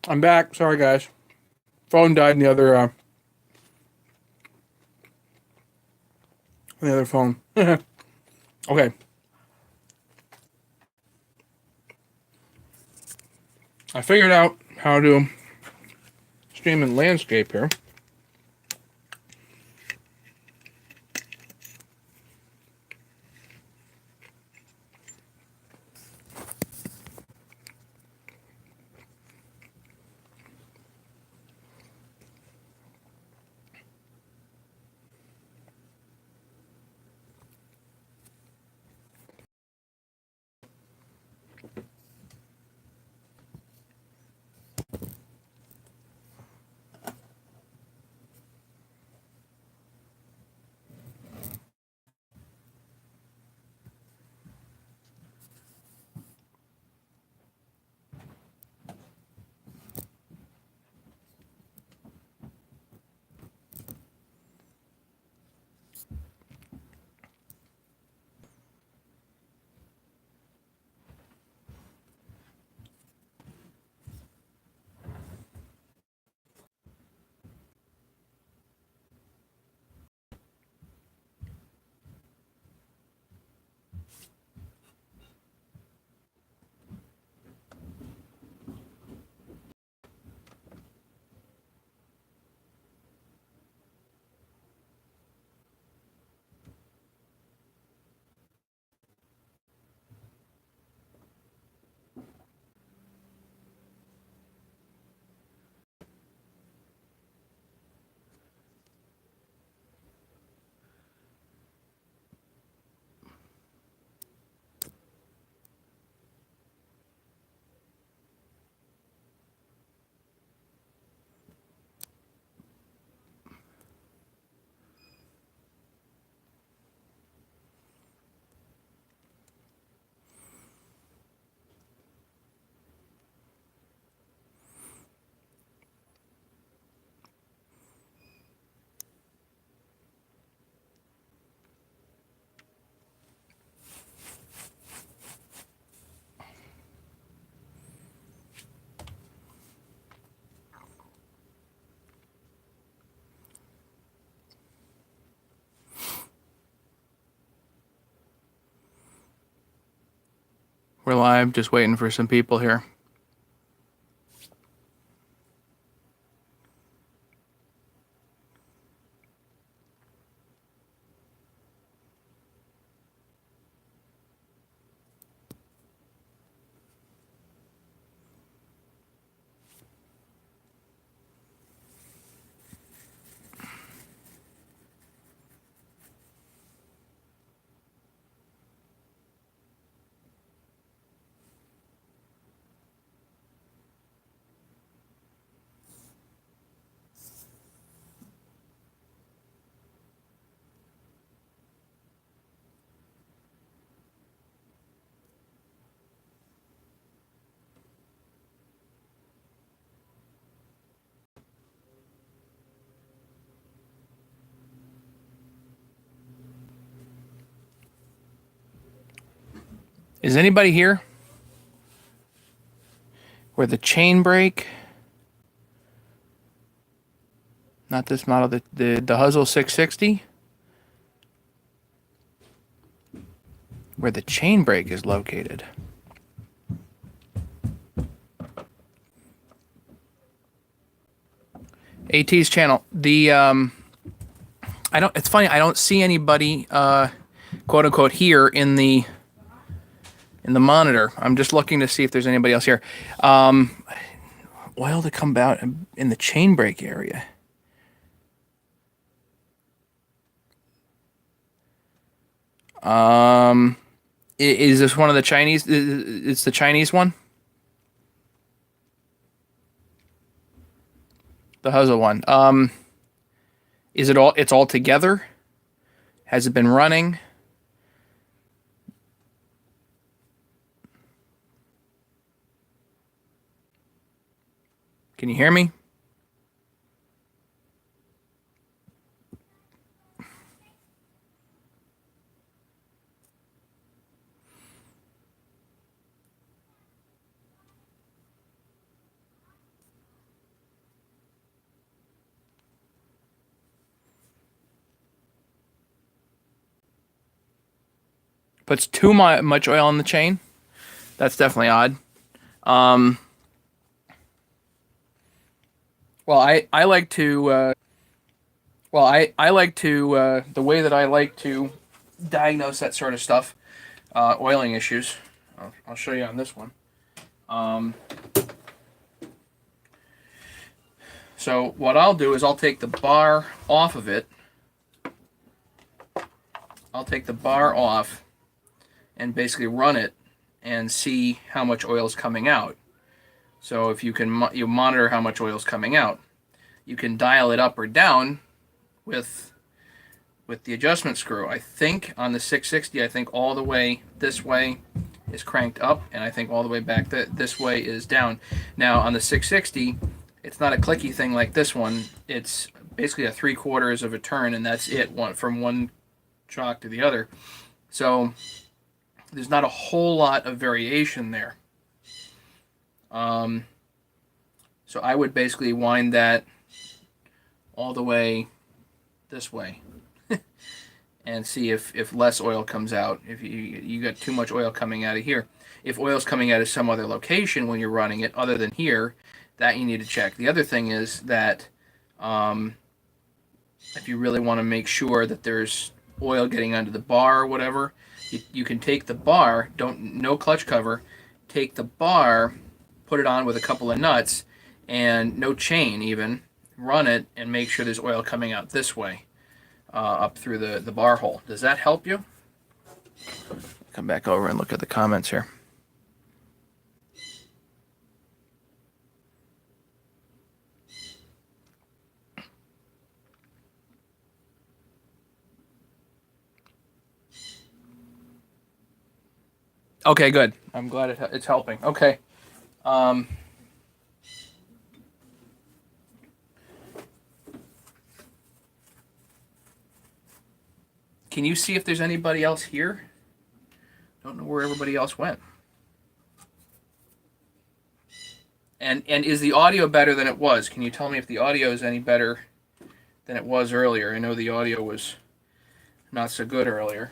I'm back. Sorry, guys. Phone died in the other phone. Okay. I figured out how to stream in landscape here. We're live, just waiting for some people here. Is anybody here where the chain brake, not this model, the Huzzel 660, where the chain brake is located? AT's channel. It's funny, I don't see anybody quote unquote here in the monitor. I'm just looking to see if there's anybody else here. Oil to come out in the chain brake area. Is this one of the Chinese? It's the Chinese one? The Huzzel one. Is it all? It's all together? Has it been running? Can you hear me? puts too much oil on the chain. That's definitely odd. Well, I like to I like to the way that I like to diagnose that sort of stuff, oiling issues. I'll show you on this one. So what I'll do is I'll take the bar off of it. I'll take the bar off and basically run it and see how much oil is coming out. So if you can you monitor how much oil is coming out, you can dial it up or down with the adjustment screw. I think on the 660, I think all the way this way is cranked up, and I think all the way back this way is down. Now on the 660, it's not a clicky thing like this one. It's basically a 3/4 of a turn, and that's it, from one shock to the other. So there's not a whole lot of variation there. So I would basically wind that all the way this way and see if less oil comes out. If you got too much oil coming out of here. If oil's coming out of some other location when you're running it other than here, that you need to check. The other thing is that if you really want to make sure that there's oil getting under the bar or whatever, you can take the bar, no clutch cover, take the bar, put it on with a couple of nuts, and no chain even, run it and make sure there's oil coming out this way, up through the bar hole. Does that help you? Come back over and look at the comments here. Okay, good. I'm glad it's helping. Okay. Can you see if there's anybody else here? Don't know where everybody else went. And is the audio better than it was? Can you tell me if the audio is any better than it was earlier? I know the audio was not so good earlier.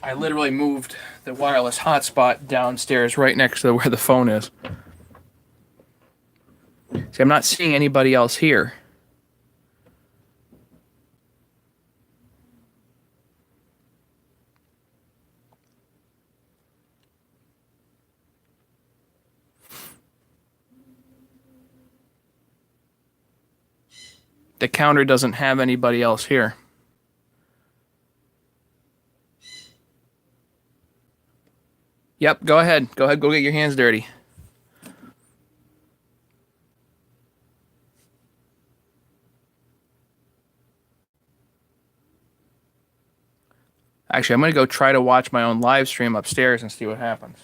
I literally moved the wireless hotspot downstairs right next to where the phone is. See, I'm not seeing anybody else here. The counter doesn't have anybody else here. Yep, go ahead. Go get your hands dirty. Actually, I'm going to go try to watch my own live stream upstairs and see what happens.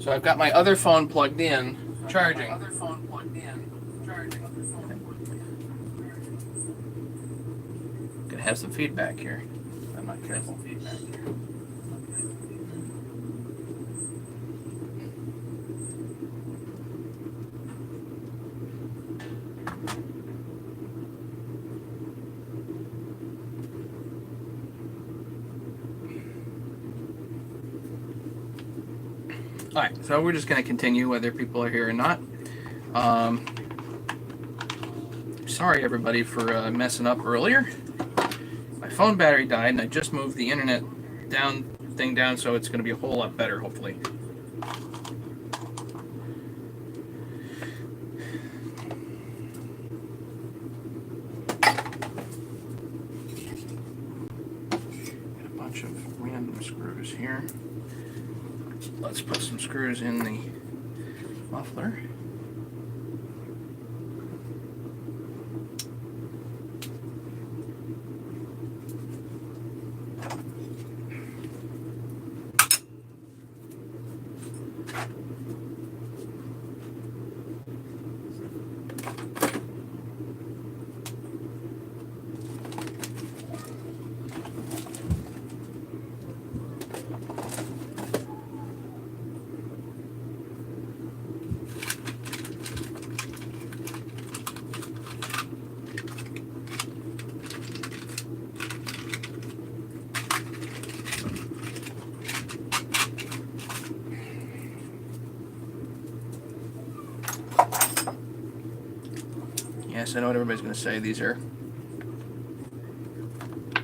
So I've got my other phone plugged in, charging. Gonna have some feedback here. I'm not careful. Alright, so we're just going to continue whether people are here or not. Sorry everybody for messing up earlier. My phone battery died and I just moved the internet thing down, so it's going to be a whole lot better, hopefully. Got a bunch of random screws here. Let's put some screws in the muffler. Yes, I know what everybody's going to say. These are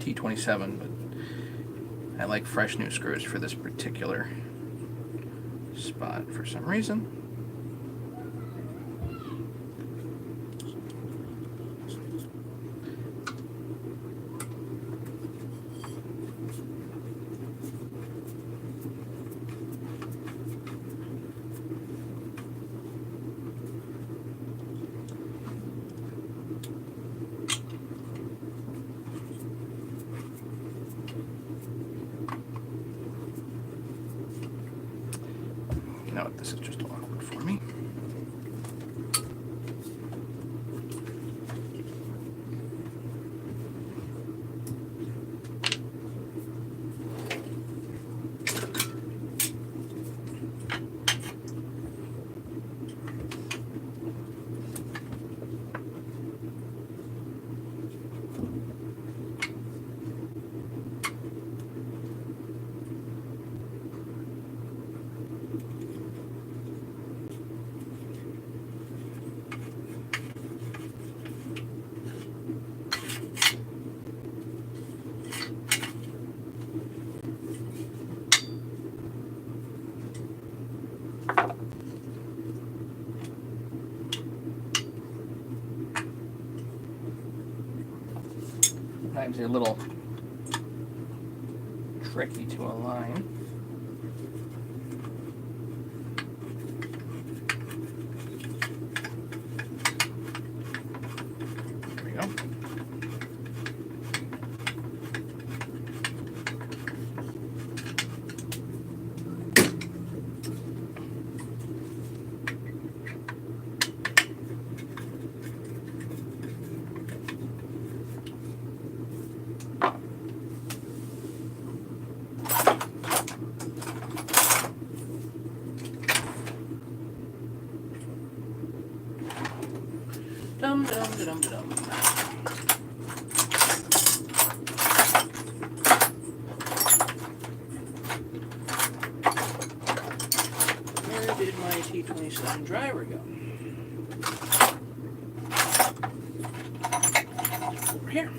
T27, but I like fresh new screws for this particular spot for some reason. You know what, this is just awkward for me. Sometimes they're a little tricky to align. There we go. Dum dum dum dum. Where did my T27 driver go? Over here.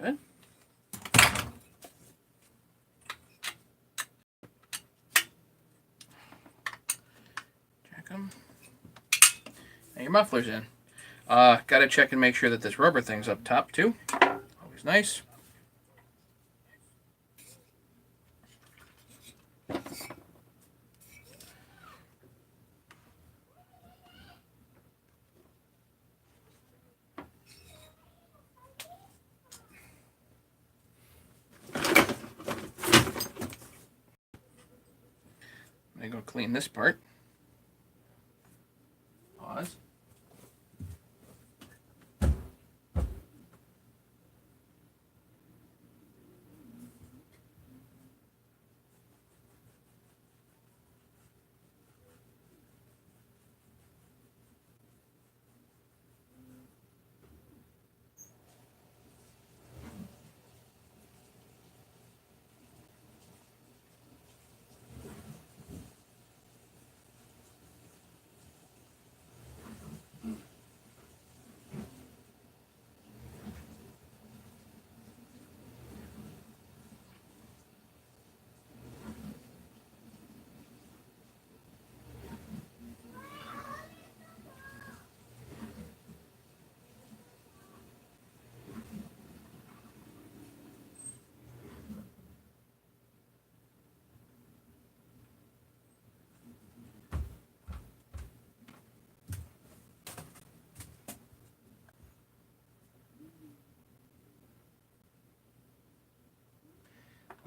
Good. Check them. Now your muffler's in. Gotta check and make sure that this rubber thing's up top too. Always nice. I'm going to go clean this part. Pause.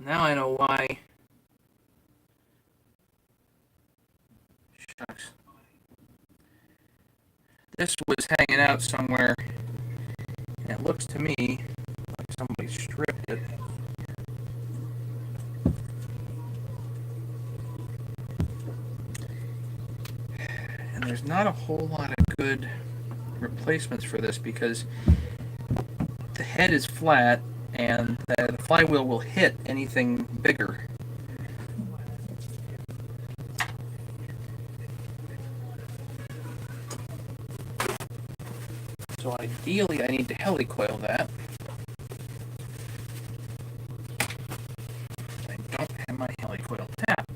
Now I know why. Shucks. This was hanging out somewhere, and it looks to me like somebody stripped it. And there's not a whole lot of good replacements for this because the head is flat and the flywheel will hit anything bigger. So ideally I need to helicoil that. I don't have my helicoil tap.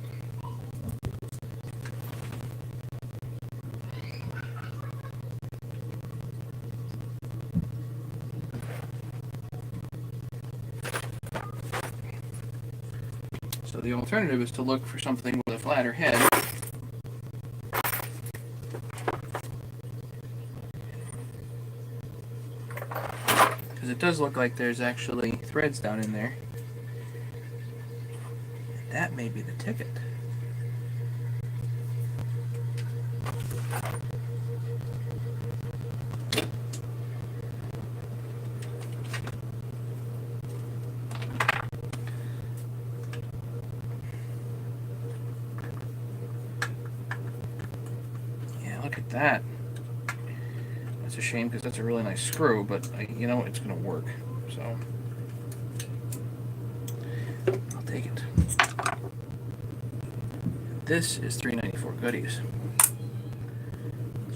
So the alternative is to look for something with a flatter head. Because it does look like there's actually threads down in there. And that may be the ticket. Look at that. That's a shame because that's a really nice screw, but you know, it's going to work. So I'll take it. This is $3.94 goodies.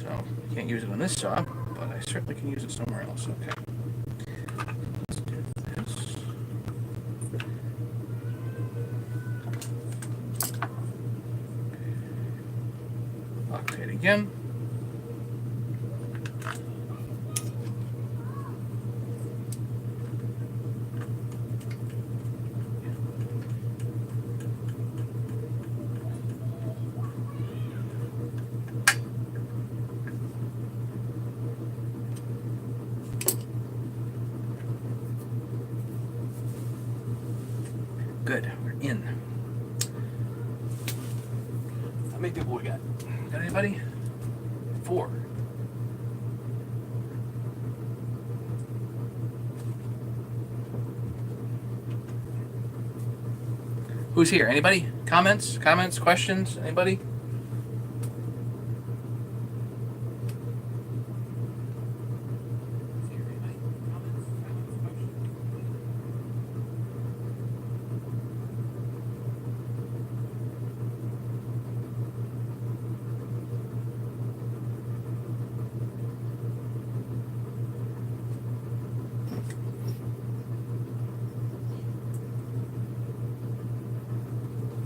So I can't use it on this saw, but I certainly can use it somewhere else. Okay. Let's do this. Loctite again. Good, we're in. How many people we got? Got anybody? 4. Who's here? Anybody? Comments? Comments? Questions? Anybody?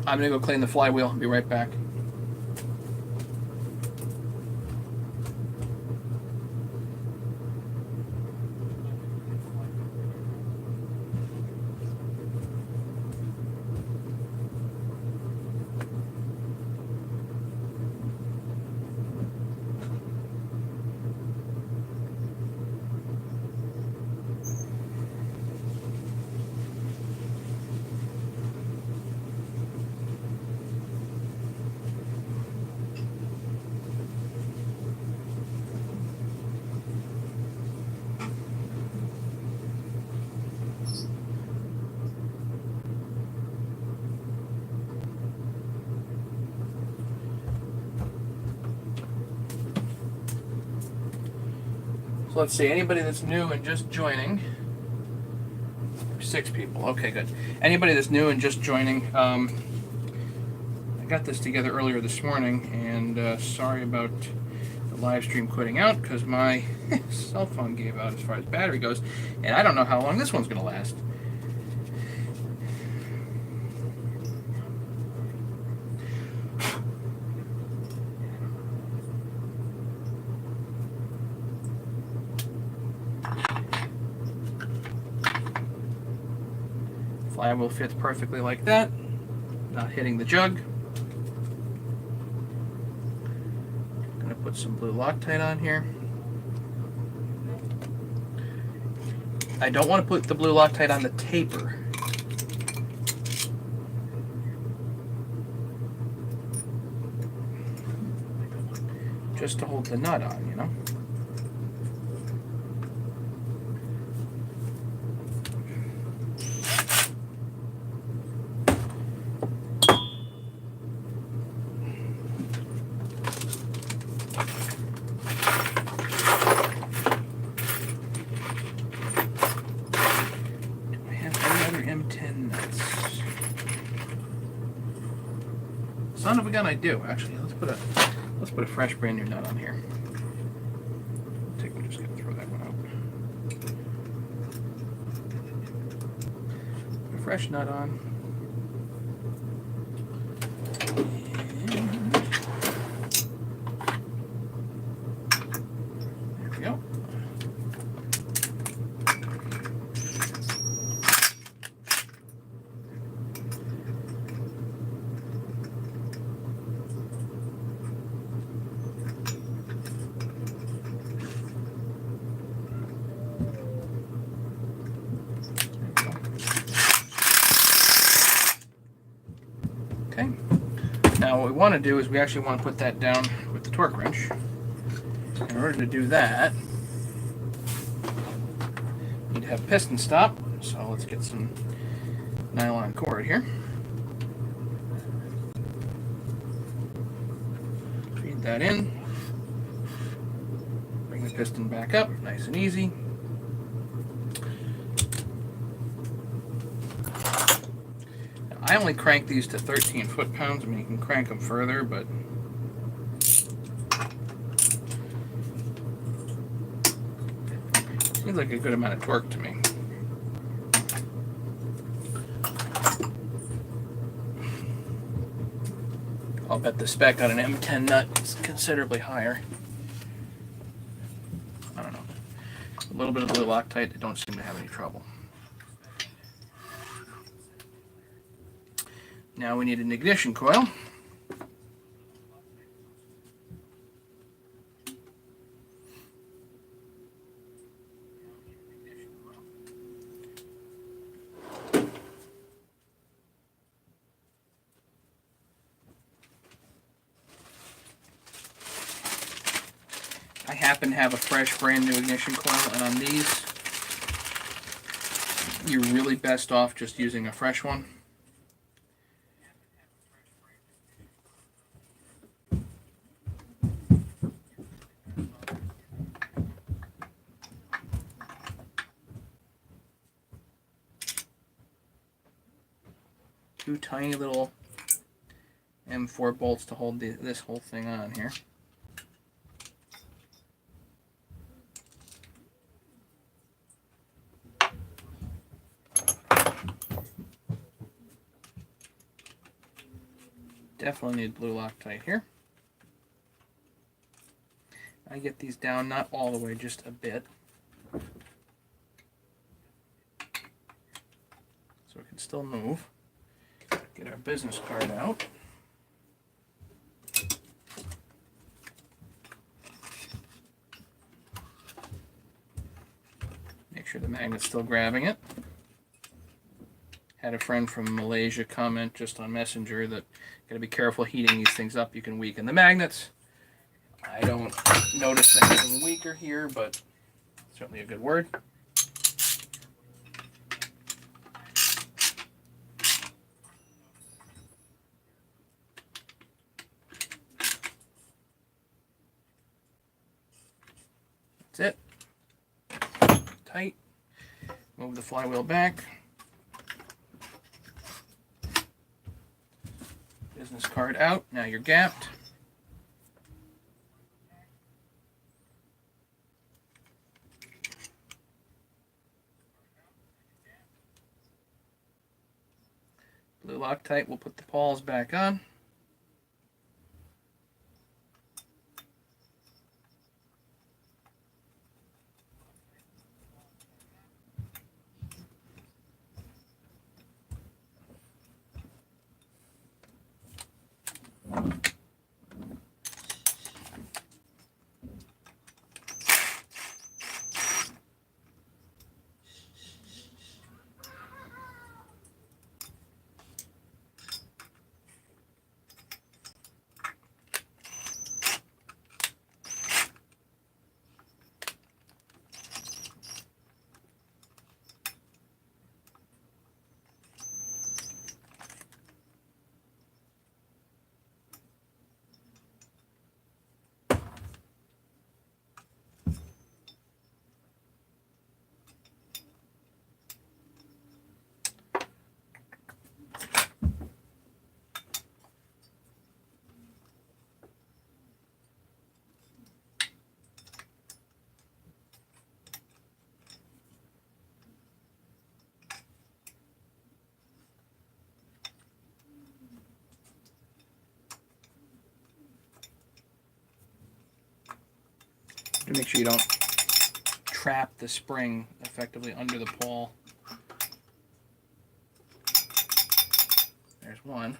I'm gonna go clean the flywheel. Be right back. So let's see, anybody that's new and just joining. 6 people. Okay, good. Anybody that's new and just joining, I got this together earlier this morning, and sorry about the live stream quitting out because my cell phone gave out as far as battery goes, and I don't know how long this one's going to last. Flywheel fits perfectly like that, not hitting the jug. I'm going to put some blue Loctite on here. I don't want to put the blue Loctite on the taper. Just to hold the nut on, you know? Son of a gun, I do. Actually, let's put a fresh brand new nut on here. I'm just gonna throw that one out. Put a fresh nut on. There we go. Okay. Now what we want to do is we actually want to put that down with the torque wrench. In order to do that, we need to have a piston stop. So let's get some nylon cord here. Feed that in. Bring the piston back up, nice and easy. I only crank these to 13 foot-pounds. I mean, you can crank them further, but seems like a good amount of torque to me. I'll bet the spec on an M10 nut is considerably higher. I don't know. A little bit of blue Loctite, they don't seem to have any trouble. Now we need an ignition coil. I happen to have a fresh brand new ignition coil, and on these you're really best off just using a fresh one. Two tiny little M4 bolts to hold this whole thing on here. Definitely need blue Loctite here. I get these down not all the way, just a bit. So it can still move. Get our business card out. Make sure the magnet's still grabbing it. Had a friend from Malaysia comment just on Messenger that gotta be careful heating these things up. You can weaken the magnets. I don't notice anything weaker here, but certainly a good word. That's it. tight. Move the flywheel back. Business card out. Now you're gapped. Blue Loctite, we'll put the pawls back on. To make sure you don't trap the spring effectively under the pawl. There's one.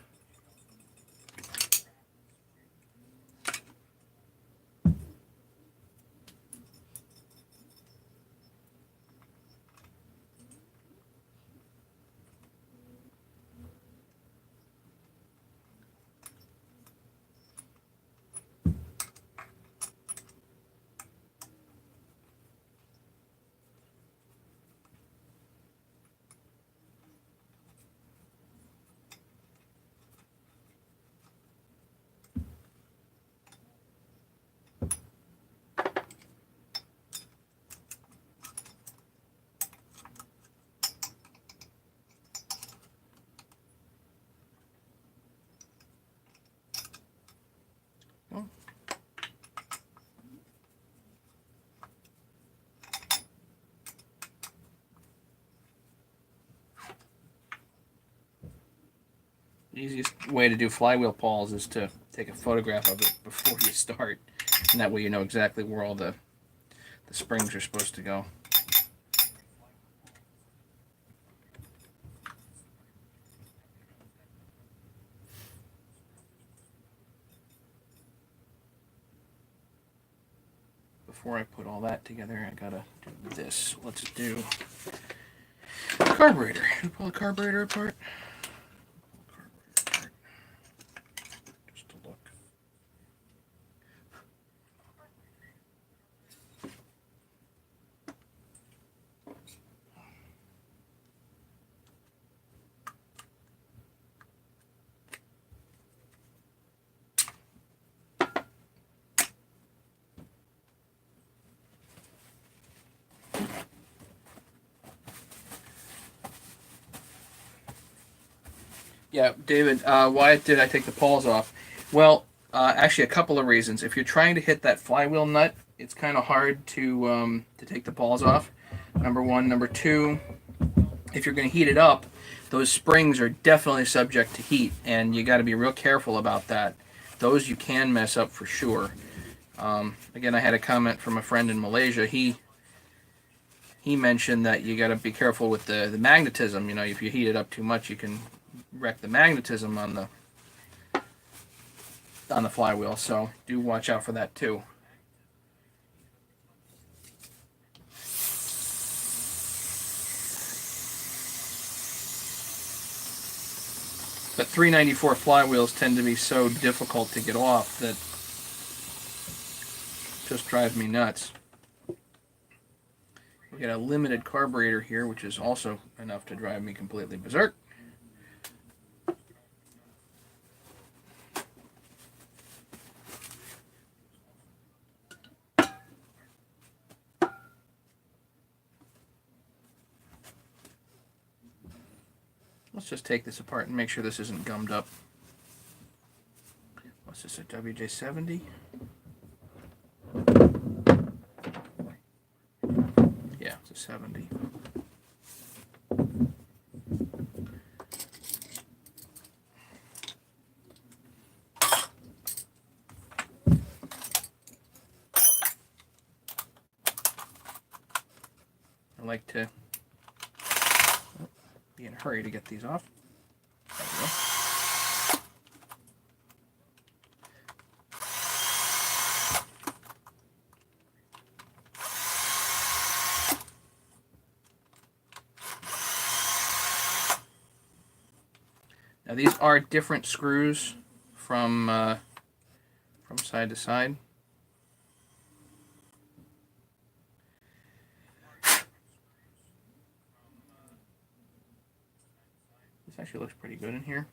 The easiest way to do flywheel pawls is to take a photograph of it before you start, and that way you know exactly where all the springs are supposed to go. Before I put all that together, I gotta do this. Let's do carburetor. Can we pull the carburetor apart? Just to look. Yeah, David, why did I take the pawls off? Well, actually, a couple of reasons. If you're trying to hit that flywheel nut, it's kind of hard to take the pawls off. Number one. Number two, if you're going to heat it up, those springs are definitely subject to heat, and you got to be real careful about that. Those you can mess up for sure. Again, I had a comment from a friend in Malaysia. He mentioned that you got to be careful with the magnetism. You know, if you heat it up too much, you can wreck the magnetism on the flywheel. So do watch out for that too. But 394 flywheels tend to be so difficult to get off that just drives me nuts. We got a limited carburetor here, which is also enough to drive me completely berserk. Let's just take this apart and make sure this isn't gummed up. What's this, a WJ70? Yeah, it's a 70. I like to be in a hurry to get these off. There we go. Now these are different screws from side to side. This actually looks pretty good in here,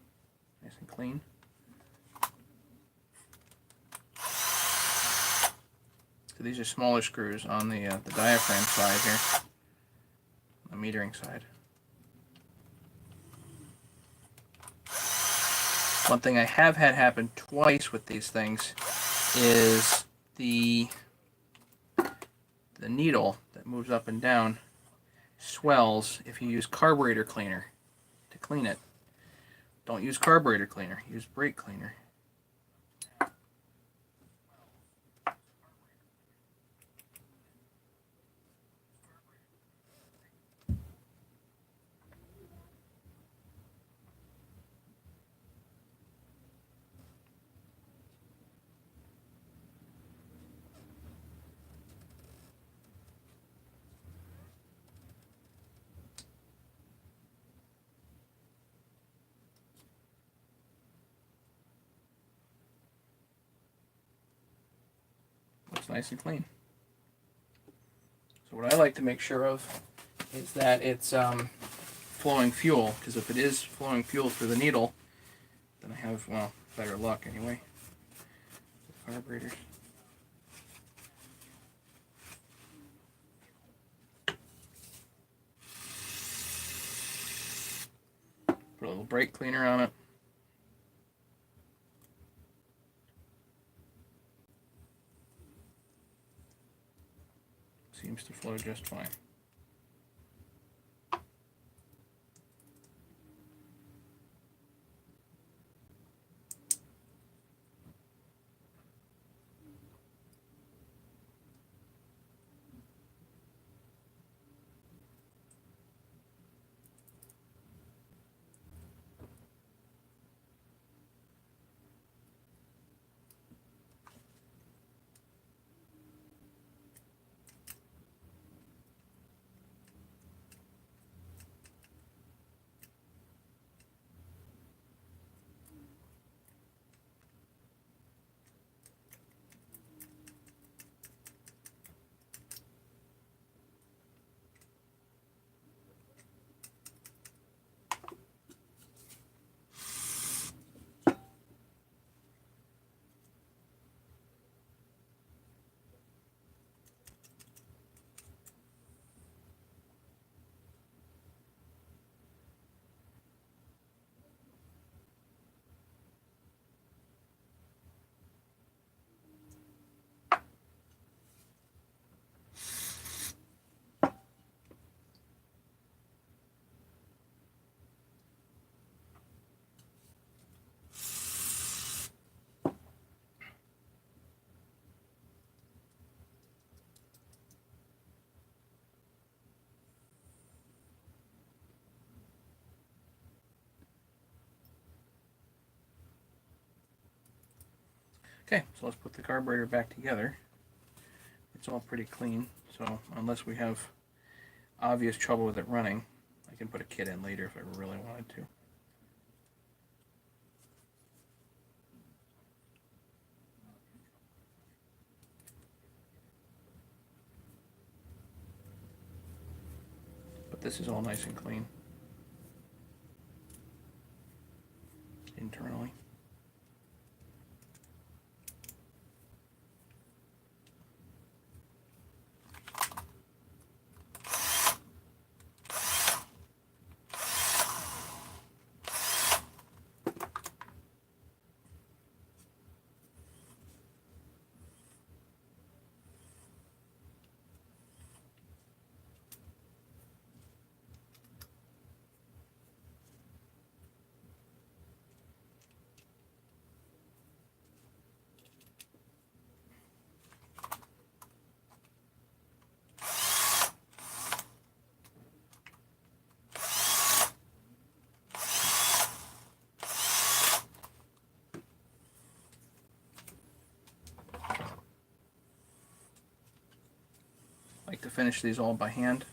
nice and clean. So these are smaller screws on the diaphragm side here, the metering side. One thing I have had happen twice with these things is the needle that moves up and down swells if you use carburetor cleaner to clean it. Don't use carburetor cleaner, use brake cleaner. Looks nice and clean. So what I like to make sure of is that it's flowing fuel, because if it is flowing fuel through the needle, then I have, well, better luck anyway. The carburetors. Put a little brake cleaner on it. Seems to flow just fine. Okay, so let's put the carburetor back together. It's all pretty clean, so unless we have obvious trouble with it running, I can put a kit in later if I really wanted to. But this is all nice and clean internally. to finish these all by hand.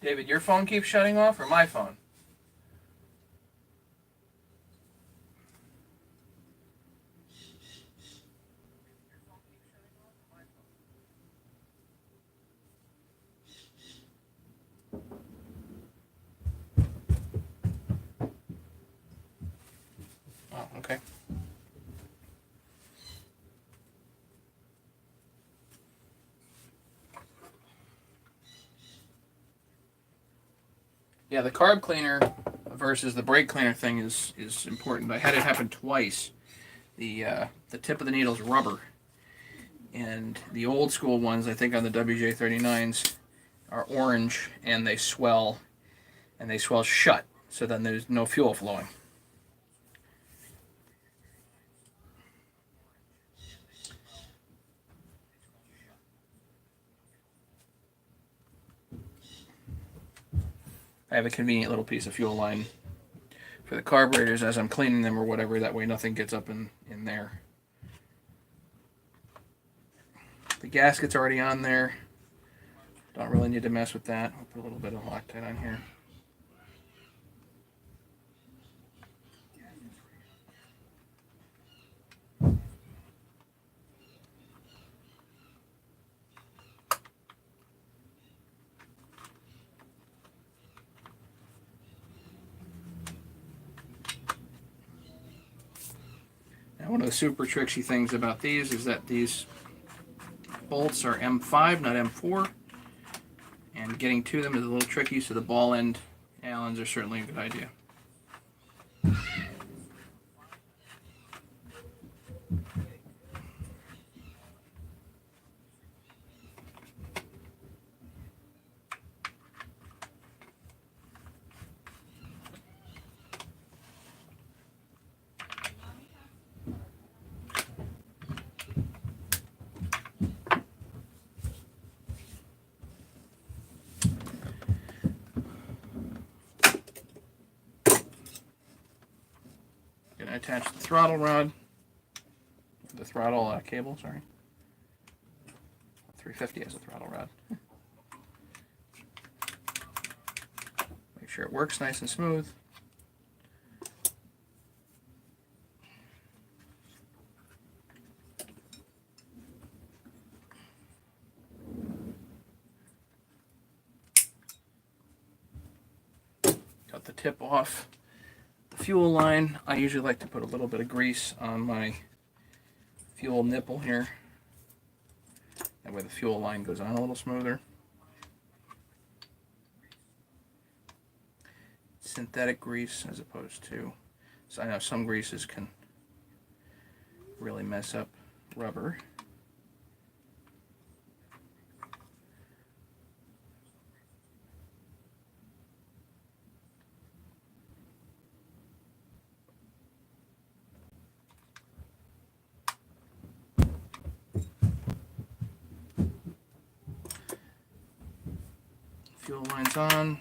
David, your phone keeps shutting off, or my phone? Oh, okay. Yeah, the carb cleaner versus the brake cleaner thing is important. I had it happen twice. The tip of the needle is rubber, and the old school ones, I think on the WJ39s, are orange, and they swell shut. So then there's no fuel flowing. I have a convenient little piece of fuel line for the carburetors as I'm cleaning them or whatever. That way nothing gets up in there. The gasket's already on there. Don't really need to mess with that. I'll put a little bit of Loctite on here. Now, one of the super tricksy things about these is that these bolts are M5, not M4, and getting to them is a little tricky, so the ball end Allens are certainly a good idea. Gonna attach the throttle rod, the throttle cable, sorry. 350 has a throttle rod. Make sure it works nice and smooth. Cut the tip off the fuel line. I usually like to put a little bit of grease on my fuel nipple here. That way the fuel line goes on a little smoother. Synthetic grease as opposed to, so I know some greases can really mess up rubber. Fuel line's on.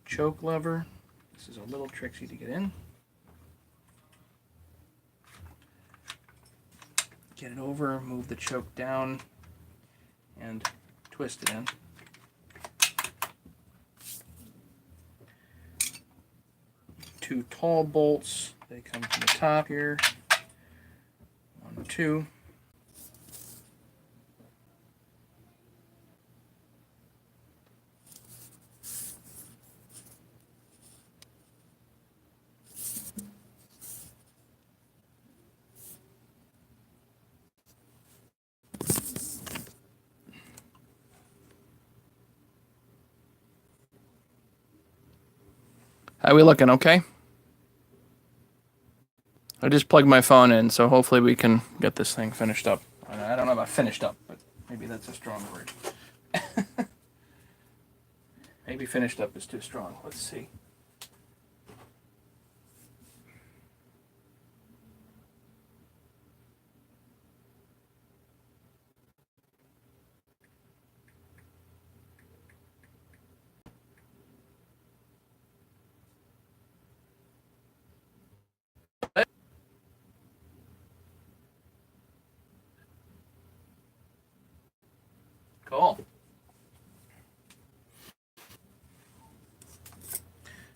Choke lever. This is a little tricksy to get in. Get it over, move the choke down, and twist it in. Two tall bolts. They come from the top here. 1, 2. How are we looking? Okay. I just plugged my phone in, so hopefully we can get this thing finished up. I don't know about finished up, but maybe that's a strong word. Maybe finished up is too strong. Let's see. Cool.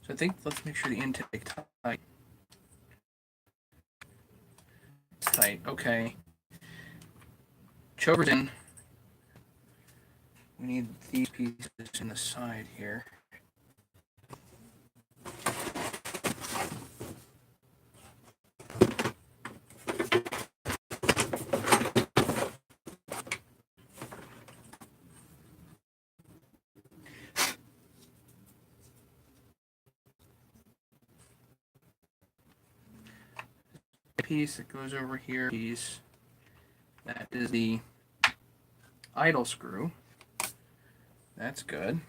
So I think let's make sure the intake tight. Tight. Okay. Choker's in. We need these pieces in the side here. Piece that goes over here. Piece that is the idle screw. That's good.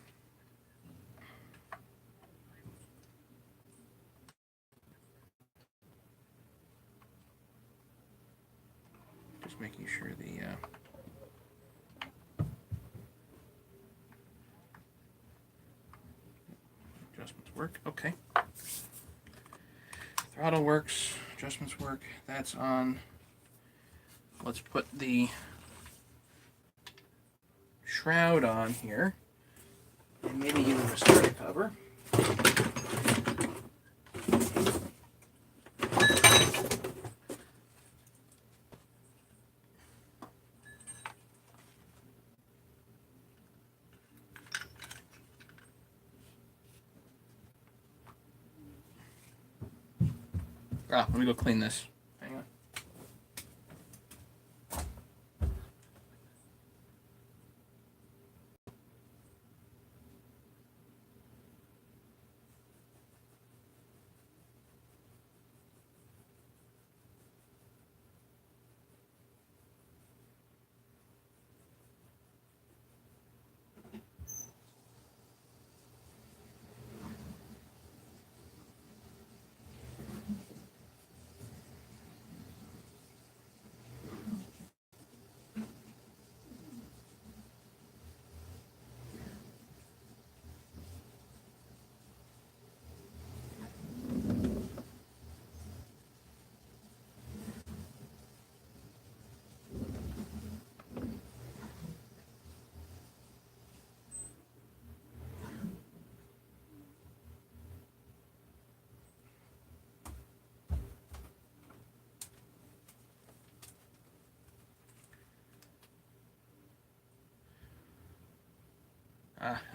Just making sure the adjustments work. Okay. Throttle works. Adjustments work. That's on. Let's put the shroud on here. And maybe even the starter cover. Let me go clean this. Hang on.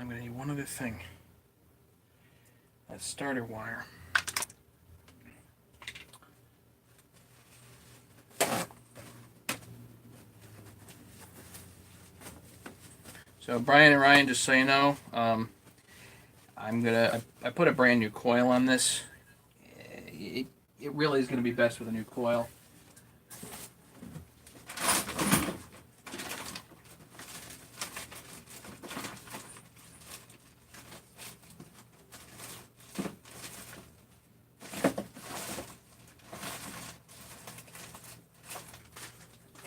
I'm going to need one other thing. That starter wire. So Brian and Ryan, just so you know, I put a brand new coil on this. It really is gonna be best with a new coil.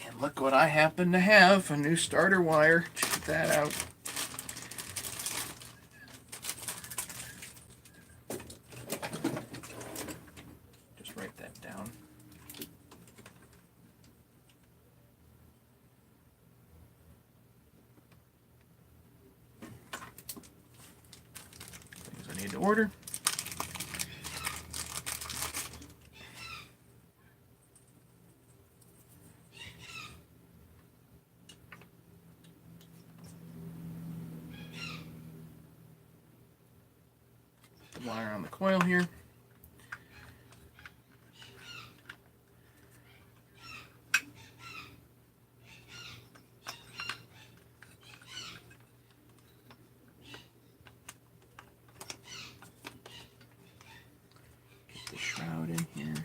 And look what I happen to have, a new starter wire. Check that out. Just write that down. Things I need to order. The wire on the coil here. Get the shroud in here.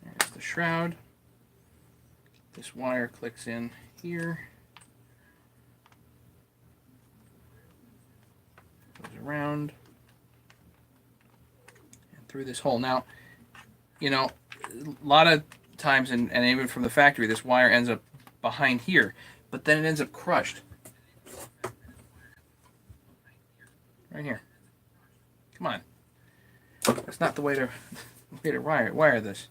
There's the shroud. This wire clicks in here. Goes around and through this hole. Now, you know, a lot of times, and even from the factory, this wire ends up behind here, but then it ends up crushed. Right here. Come on. That's not the way to wire this.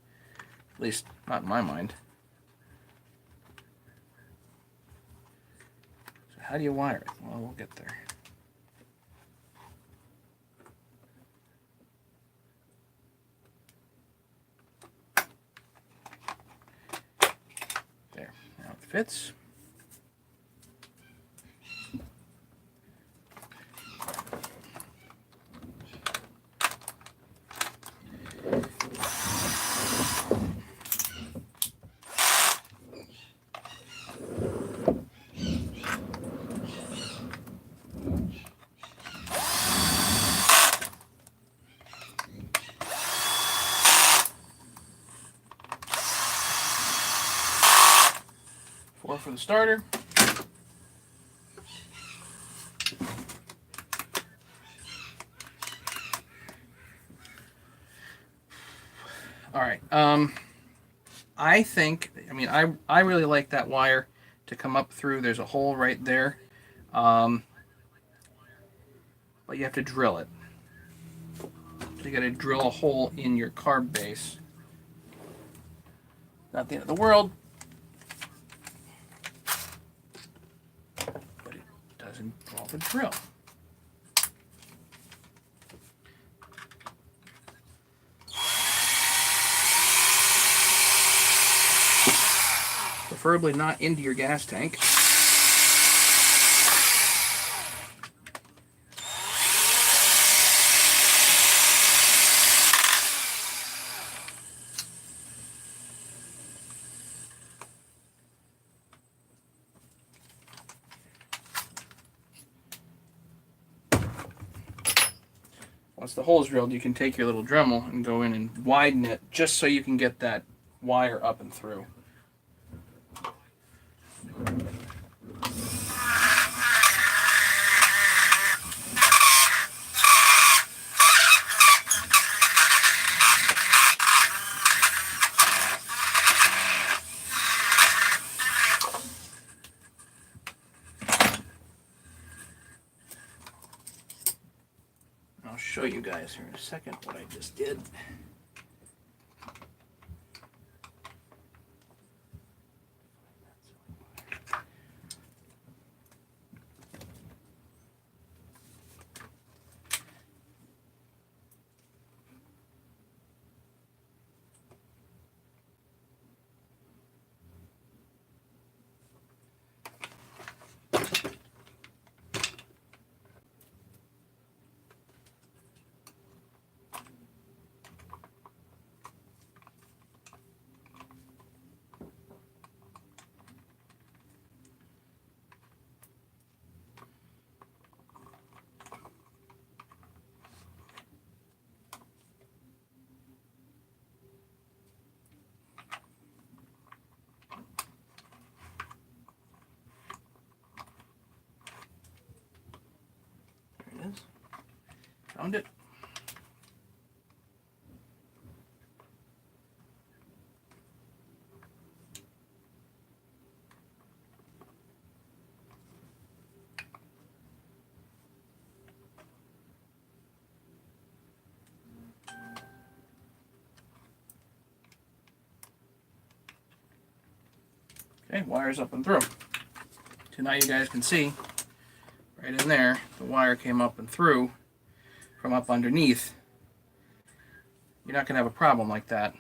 At least, not in my mind. So how do you wire it? Well, we'll get there. There. Now it fits. Four for the starter. All right. I think, I really like that wire to come up through. There's a hole right there. But you have to drill it. So you got to drill a hole in your carb base. Not the end of the world. But it does involve a drill. Preferably not into your gas tank. Once the hole is drilled, you can take your little Dremel and go in and widen it just so you can get that wire up and through. I'll show you guys here in a second what I just did. Found it. Okay, wire's up and through. So now you guys can see, right in there, the wire came up and through from up underneath. You're not going to have a problem like that.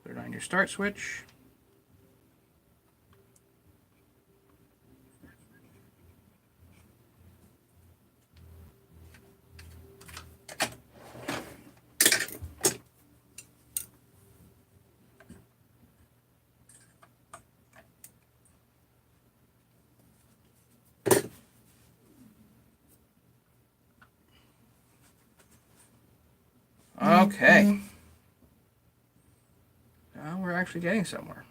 Put it on your start switch. Okay. Now we're actually getting somewhere.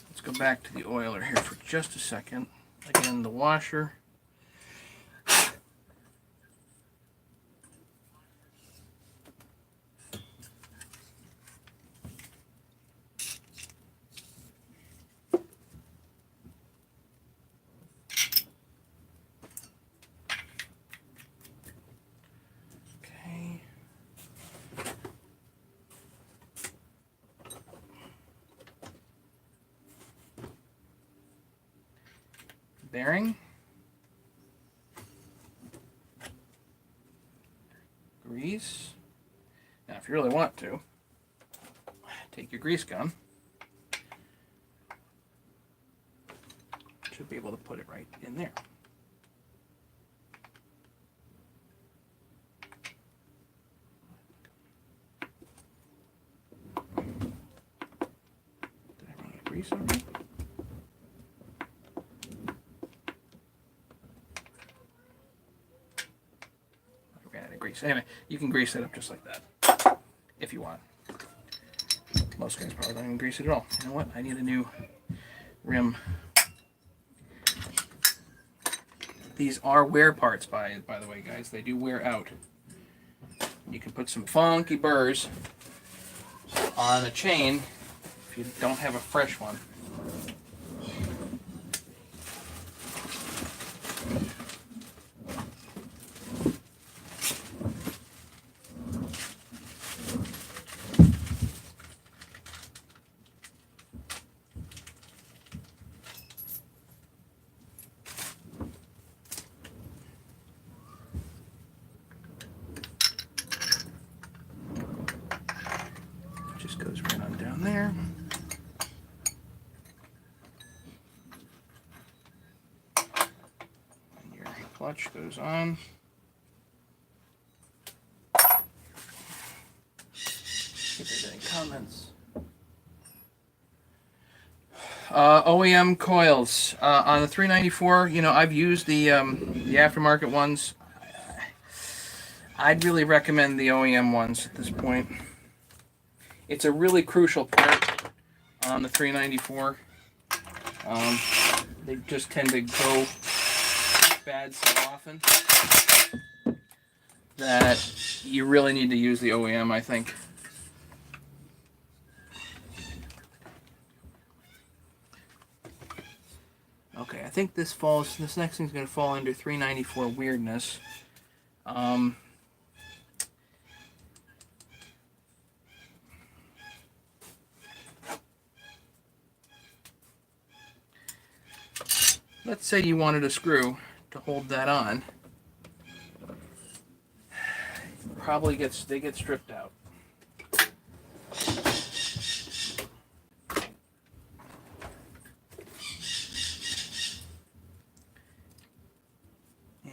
Let's go back to the oiler here for just a second. Again, the washer. Bearing, grease. Now, if you really want to, take your grease gun. Should be able to put it right in there. Did I run out of grease already? Grease. Anyway, you can grease it up just like that if you want. Most guys probably don't even grease it at all. You know what? I need a new rim. These are wear parts, by the way, guys. They do wear out. You can put some funky burrs on a chain if you don't have a fresh one. Goes right on down there. And your clutch goes on. See if there's any comments. OEM coils on the 394. You know, I've used the aftermarket ones. I'd really recommend the OEM ones at this point. It's a really crucial part on the 394. They just tend to go bad so often that you really need to use the OEM, I think. Okay, I think this next thing's going to fall under 394 weirdness. Let's say you wanted a screw to hold that on. Probably they get stripped out.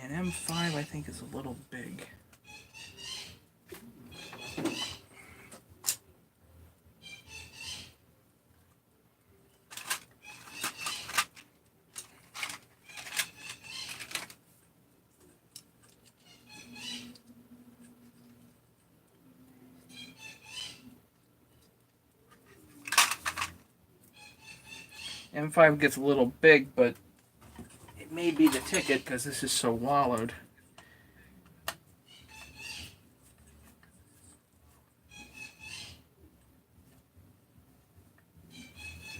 And M5 I think is a little big. M5 gets a little big, but it may be the ticket because this is so wallowed.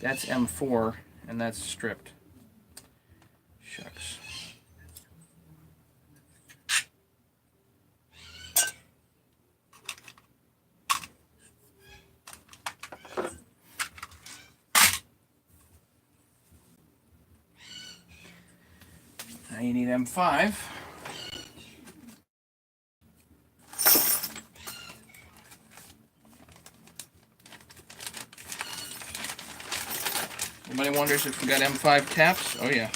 That's M4, and that's stripped. Shucks. Now you need M5. Anybody wonders if we got M5 taps? Oh yeah.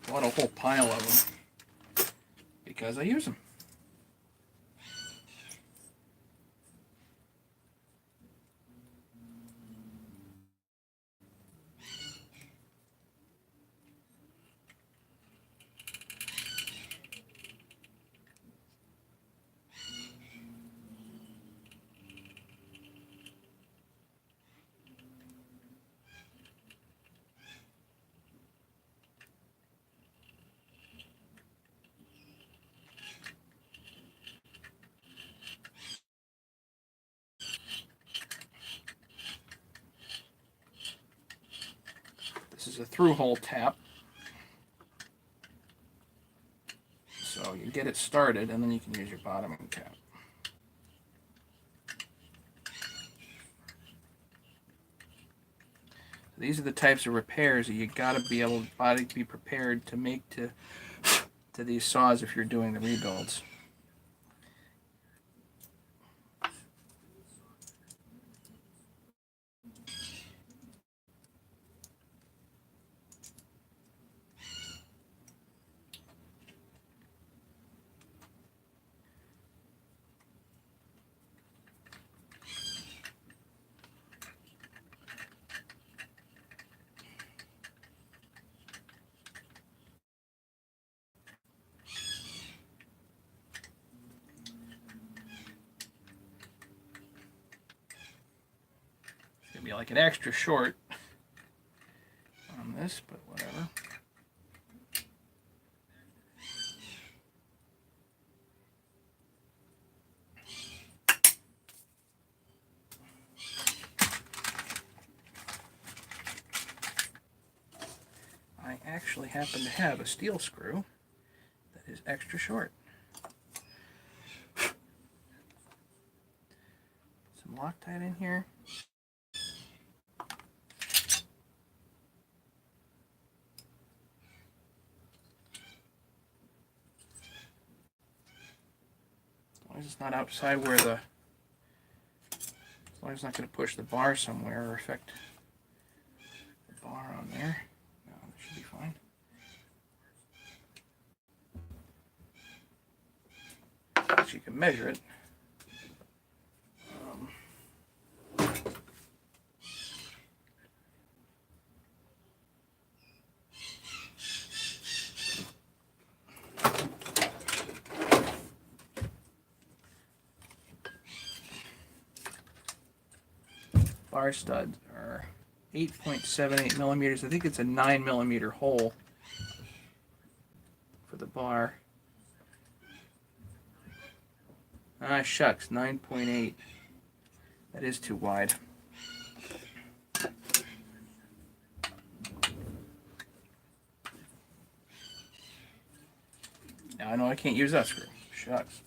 Bought a whole pile of them because I use them. This is a through-hole tap. So you get it started, and then you can use your bottom cap. These are the types of repairs that you got to be able to be prepared to make to these saws if you're doing the rebuilds. Be like an extra short on this, but whatever. I actually happen to have a steel screw that is extra short. Some Loctite in here. As long as it's not outside where as long as it's not going to push the bar somewhere or affect the bar on there. No, that should be fine. So you can measure it. Bar studs are 8.78 millimeters. I think it's a 9 millimeter hole for the bar. Ah, shucks, 9.8. That is too wide. Now I know I can't use that screw. Shucks.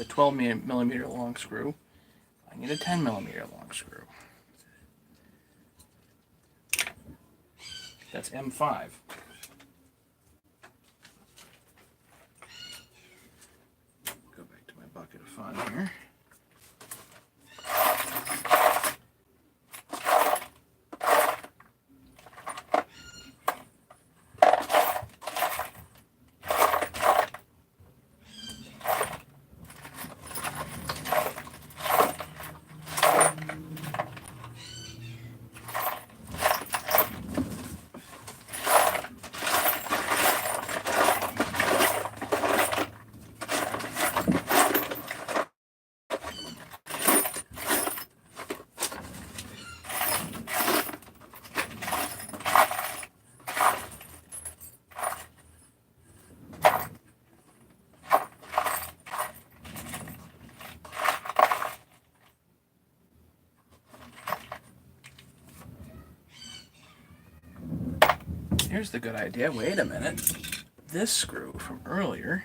a 12 millimeter long screw. I need a 10 millimeter long screw. That's M5. Go back to my bucket of fun here. Here's the good idea. Wait a minute. This screw from earlier.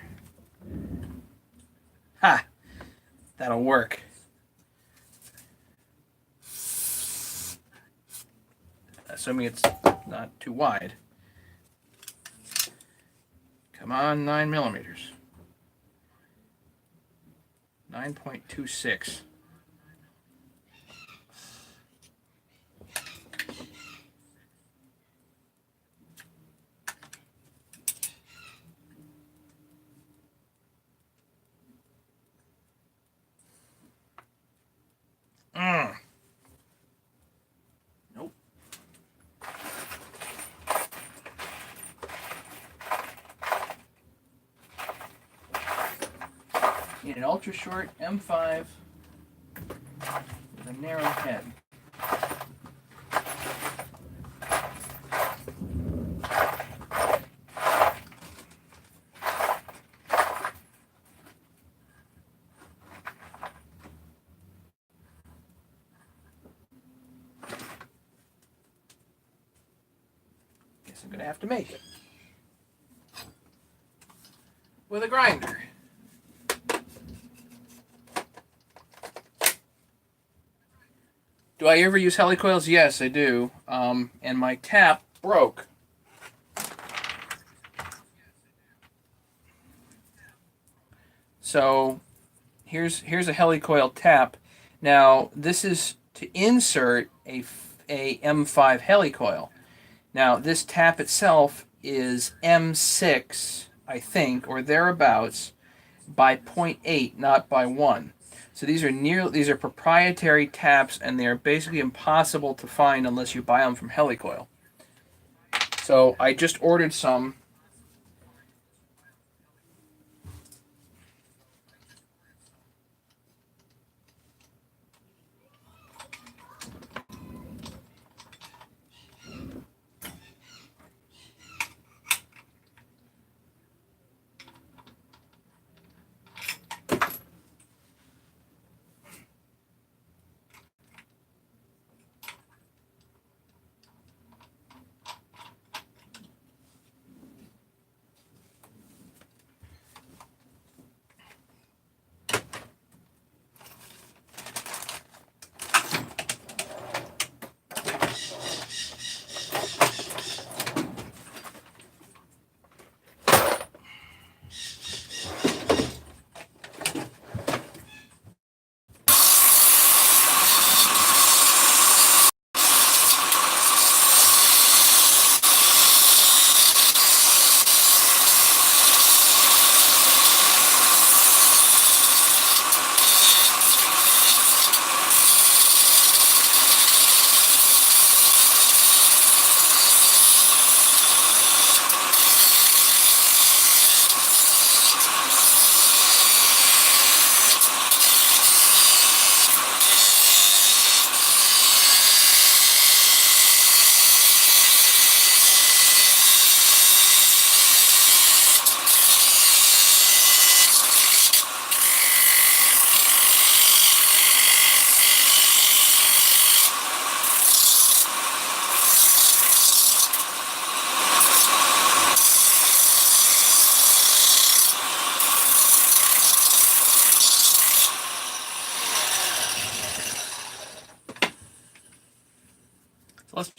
Ha! That'll work. Assuming it's not too wide. Come on, 9 millimeters. 9.26. Nope. Need an ultra short M5 with a narrow head. Guess I'm gonna have to make it with a grinder. Do I ever use helicoils? Yes, I do. And my tap broke. So here's a helicoil tap. Now this is to insert a M5 helicoil. Now this tap itself is M6, I think, or thereabouts, by 0.8, not by 1. So these are proprietary taps, and they are basically impossible to find unless you buy them from Helicoil. So I just ordered some.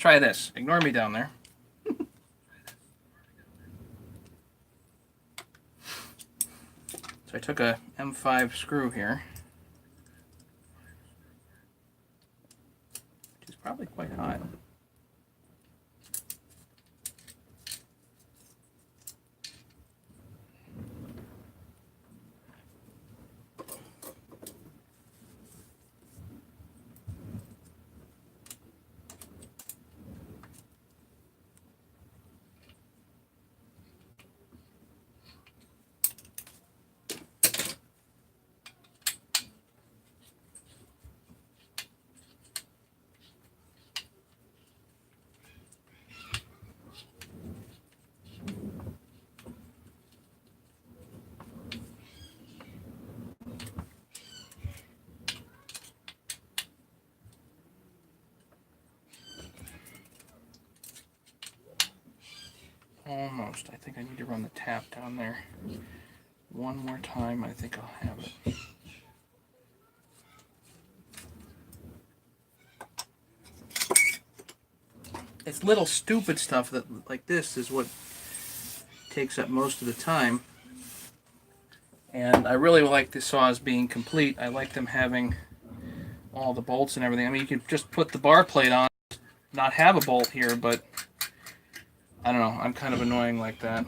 try this. Ignore me down there. So I took a M5 screw here, which is probably quite hot. Almost. I think I need to run the tap down there one more time. I think I'll have it. It's little stupid stuff that, like this, is what takes up most of the time. And I really like the saws being complete. I like them having all the bolts and everything. I mean, you could just put the bar plate on, not have a bolt here, but I don't know. I'm kind of annoying like that.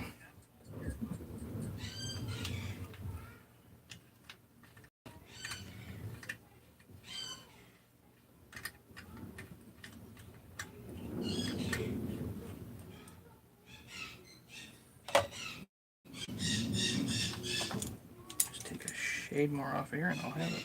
Just take a shade more off here and I'll have it.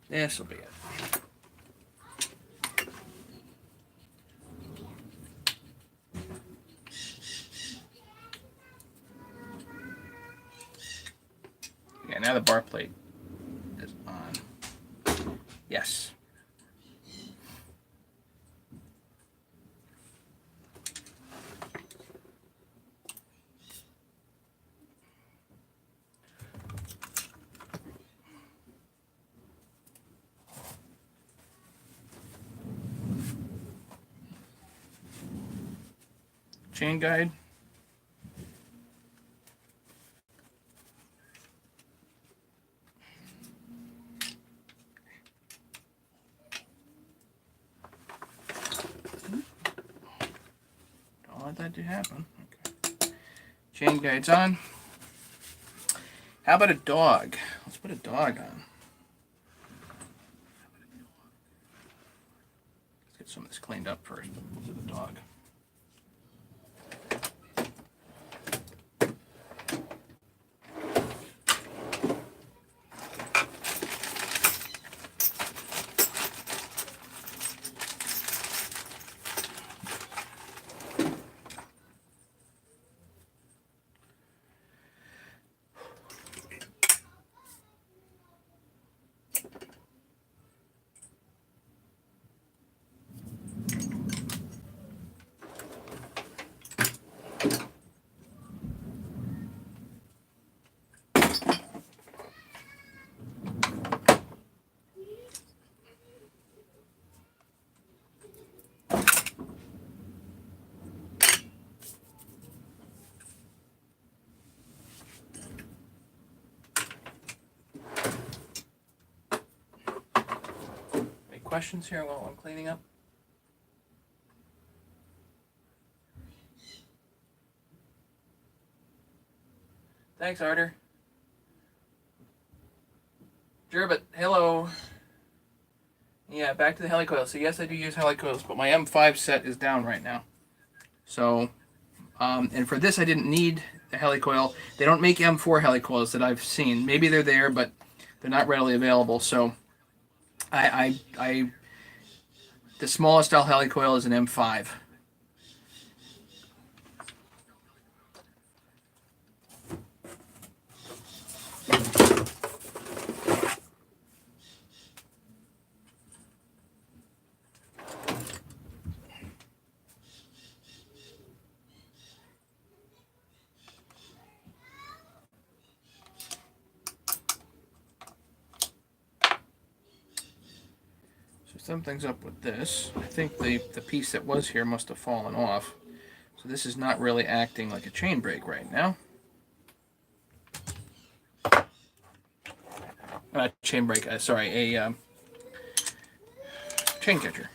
This will be it. Yeah, now the bar plate is on. Yes. Chain guide. Don't let that do happen. Okay. Chain guide's on. How about a dog? Let's put a dog on. Let's get some of this cleaned up first. We'll do the dog. Any questions here while I'm cleaning up? Thanks, Arter. Gerbit, hello. Yeah, back to the helicoil. So yes, I do use helicoils, but my M5 set is down right now. So, and for this I didn't need the helicoil. They don't make M4 helicoils that I've seen. Maybe they're there, but they're not readily available. So, the smallest L helicoil is an M5. Something's up with this. I think the piece that was here must have fallen off. So this is not really acting like a chain brake right now. Not chain brake, sorry, a chain catcher.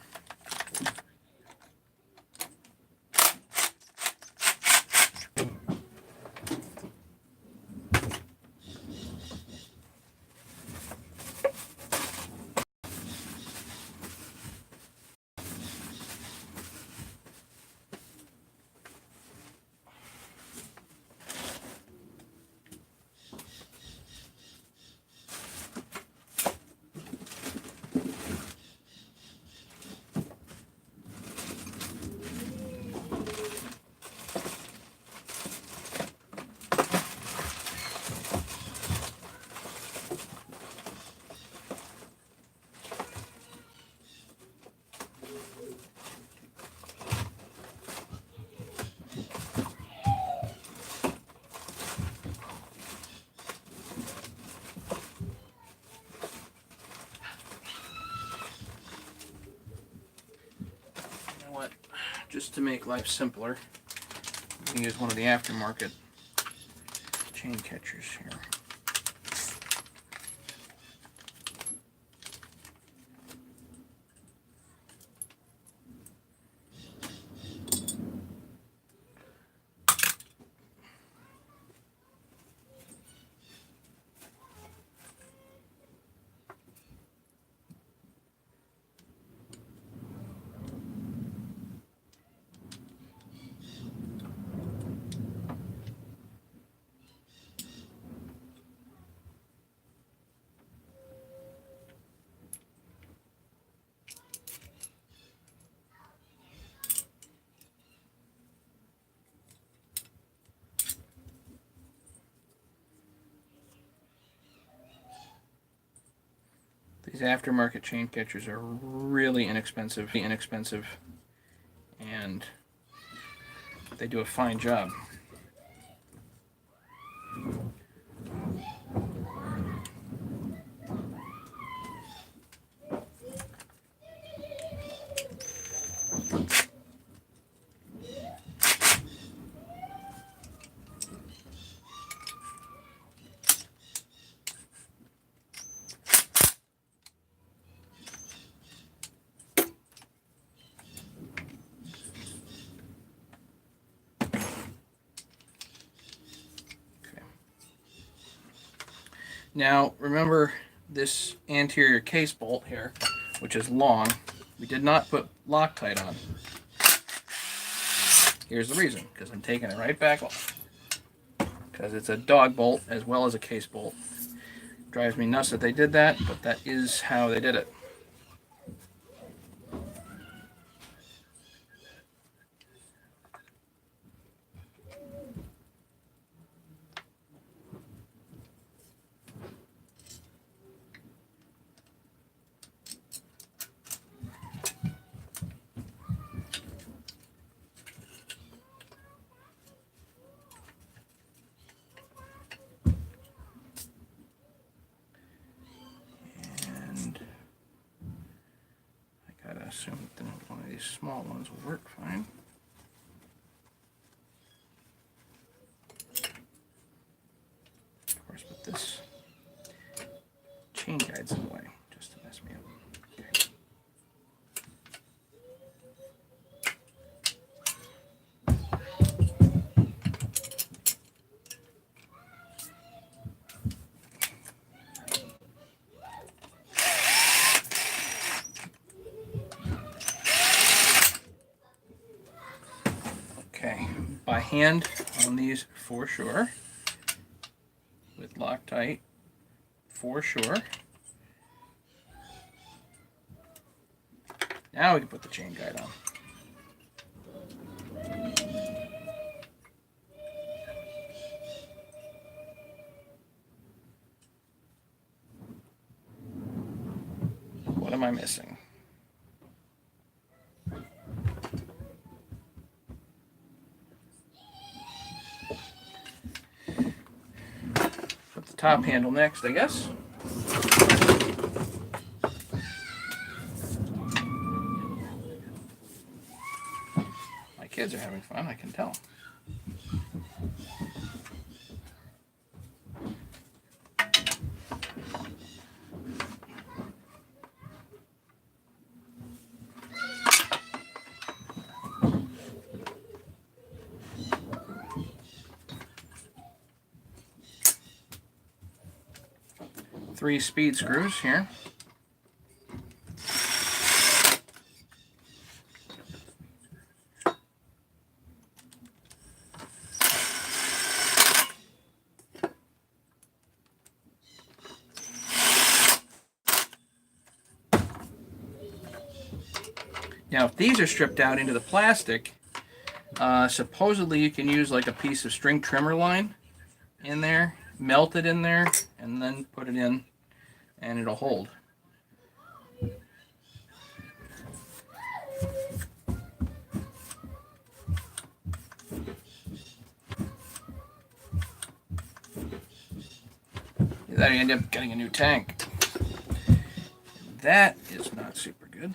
Just to make life simpler, we can use one of the aftermarket chain catchers here. These aftermarket chain catchers are really inexpensive, and they do a fine job. Now, remember this anterior case bolt here, which is long, we did not put Loctite on. Here's the reason, because I'm taking it right back off. Because it's a dog bolt as well as a case bolt. Drives me nuts that they did that, but that is how they did it. Assume that one of these small ones will work fine. Of course, put this chain guides in the way just to mess me up. Okay. by hand on these for sure, with Loctite for sure. Now we can put the chain guide on. What am I missing? Put the top handle next, I guess. My kids are having fun, I can tell. Three speed screws here. Now, if these are stripped out into the plastic, supposedly you can use like a piece of string trimmer line in there, melt it in there, and then put it in, and it'll hold. Then you end up getting a new tank. That is not super good.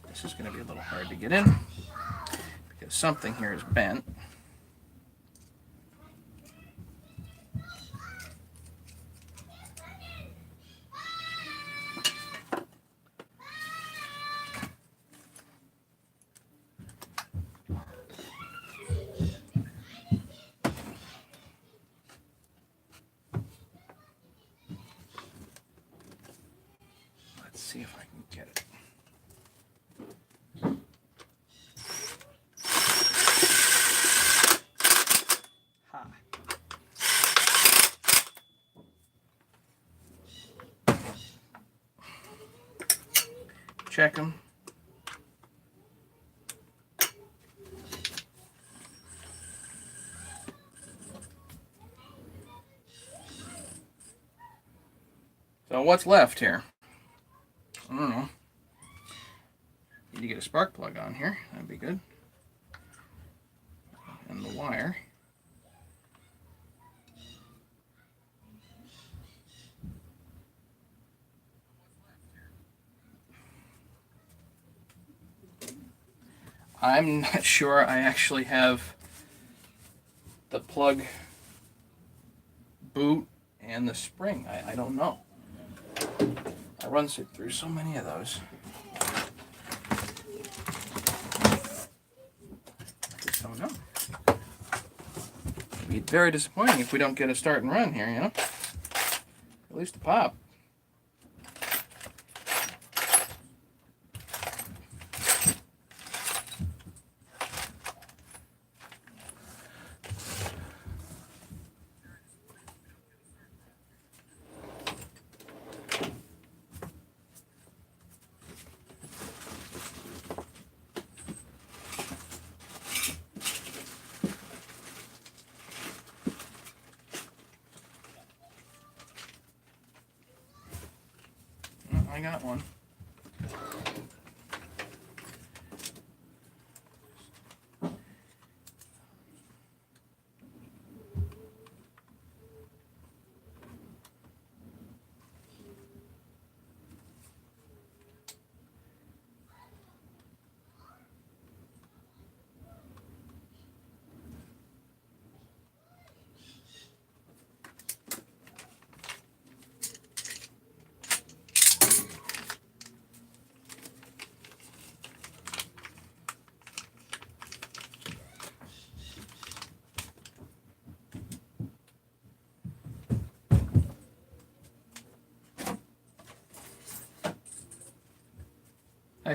This is going to be a little hard to get in because something here is bent. Let's see if I can get it. Check them. So what's left here? I don't know. Need to get a spark plug on here. That'd be good. And the wire. I'm not sure I actually have the plug boot and the spring. I don't know. I run through so many of those. I just don't know. It'd be very disappointing if we don't get a start and run here, you know? At least a pop. I got one.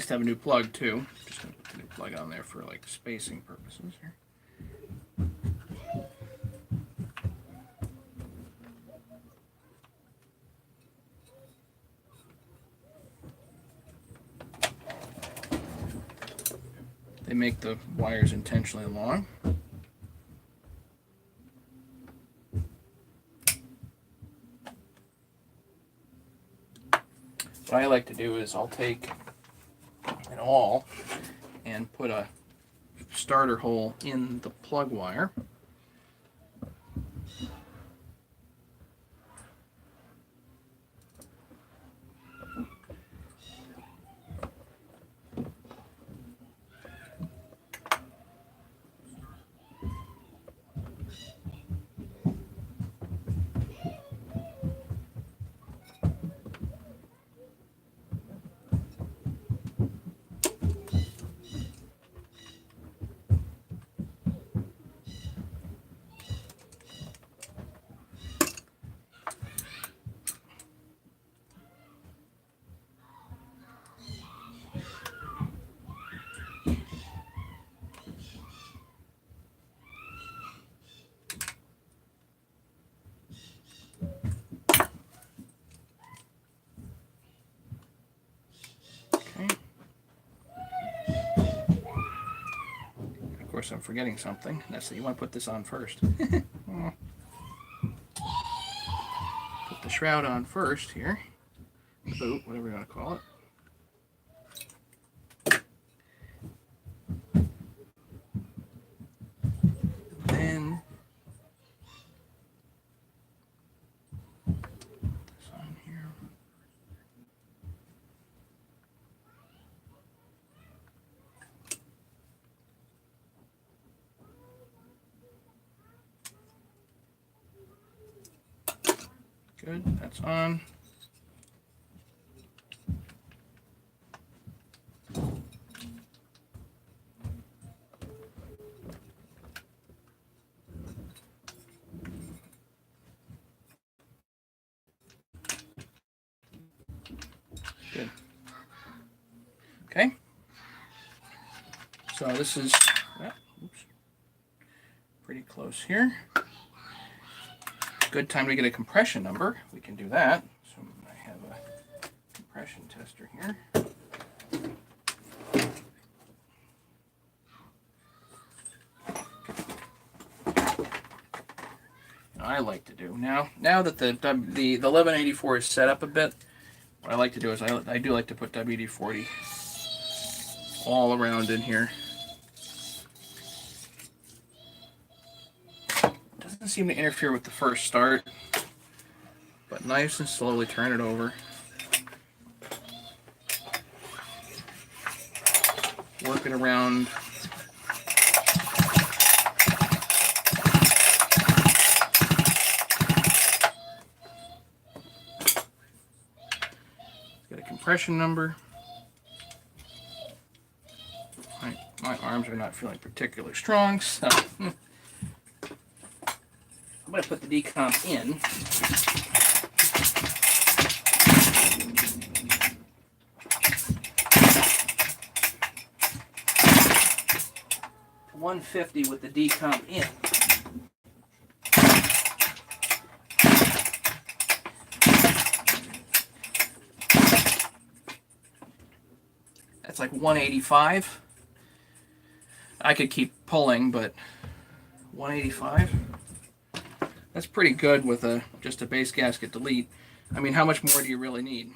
Nice to have a new plug too. Just gonna put the new plug on there for like spacing purposes here. They make the wires intentionally long. What I like to do is I'll take an awl and put a starter hole in the plug wire. Of course, I'm forgetting something. That's that you want to put this on first. Put the shroud on first here. Boot, whatever you want to call it. Then this on here. Good, that's on. Good. Okay. So this is pretty close here. Good time to get a compression number. We can do that. So I have a compression tester here. I like to do now that the 1184 is set up a bit, what I like to do is I do like to put WD-40 all around in here. Doesn't seem to interfere with the first start, but nice and slowly turn it over. Work it around. Get a compression number. My arms are not feeling particularly strong, so I'm going to put the decomp in. $150 with the decomp in. That's like 185. I could keep pulling, but 185. That's pretty good with just a base gasket delete. I mean, how much more do you really need?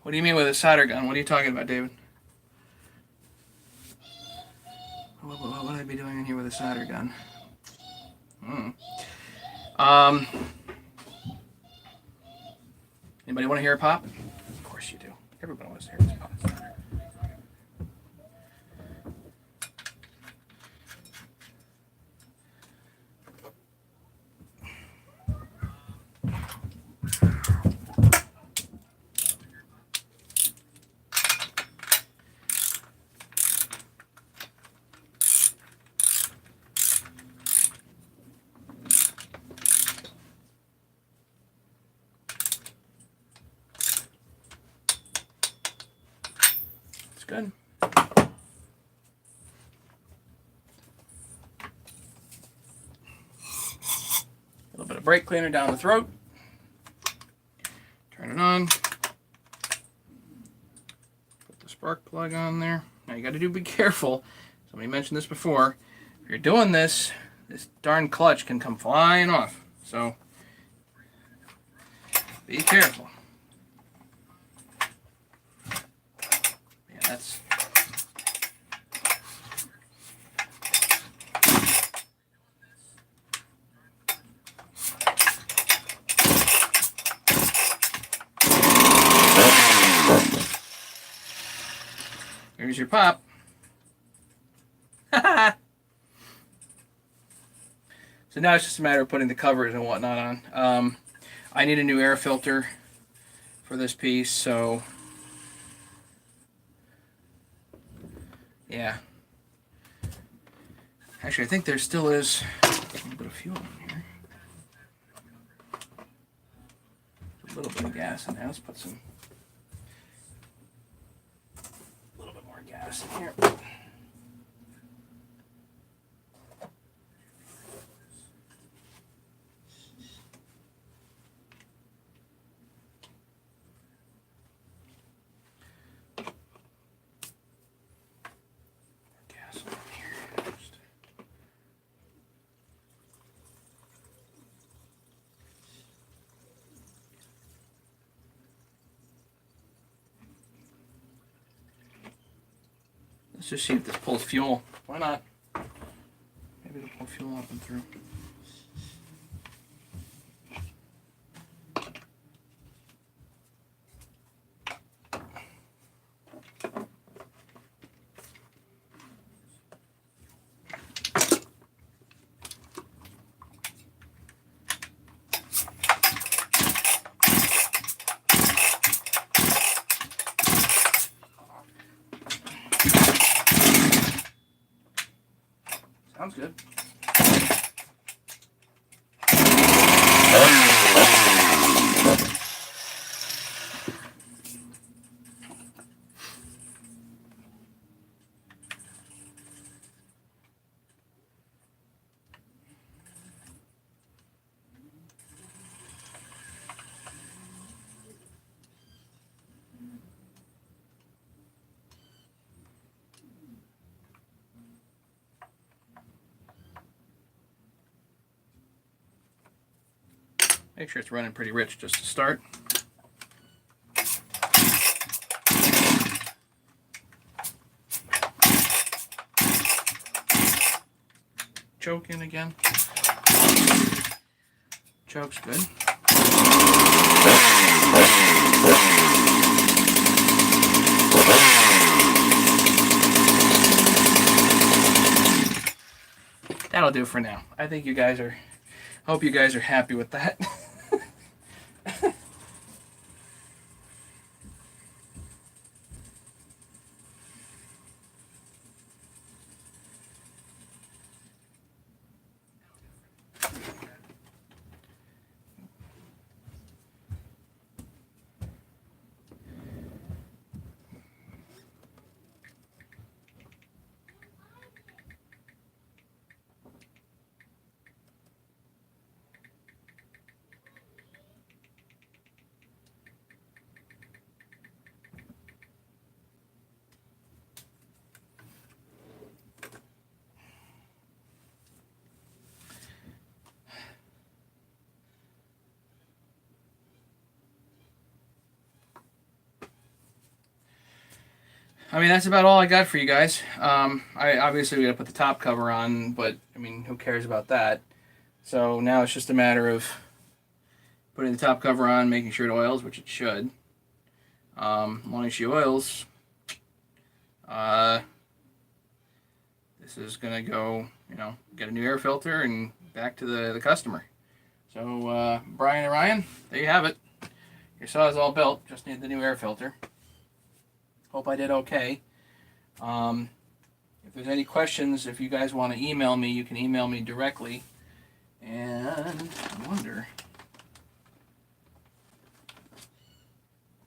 What do you mean with a solder gun? What are you talking about, David? What would I be doing in here with a solder gun? Anybody want to hear a pop? Of course you do. Everybody wants to hear this pop. good. A little bit of brake cleaner down the throat. Turn it on. Put the spark plug on there. Now you got to be careful. Somebody mentioned this before. If you're doing this, this darn clutch can come flying off. So be careful. Yeah, that's. Here's your pop. So now it's just a matter of putting the covers and whatnot on. I need a new air filter for this piece, so yeah. Actually, I think there still is a little bit of fuel in here. A little bit of gas in there. Let's put a little bit more gas in here. Let's just see if this pulls fuel. Why not? Maybe it'll pull fuel up and through. Sounds good. Make sure it's running pretty rich just to start. Choke in again. Choke's good. That'll do for now. I think you guys are, hope you guys are happy with that. I mean, that's about all I got for you guys. I obviously we gotta put the top cover on, but I mean, who cares about that? So now it's just a matter of putting the top cover on, making sure it oils, which it should. As long as she oils, this is gonna go, you know, get a new air filter and back to the customer. So Brian and Ryan, there you have it. Your saw is all built. Just need the new air filter. Hope I did okay. If there's any questions, if you guys want to email me, you can email me directly. And I wonder,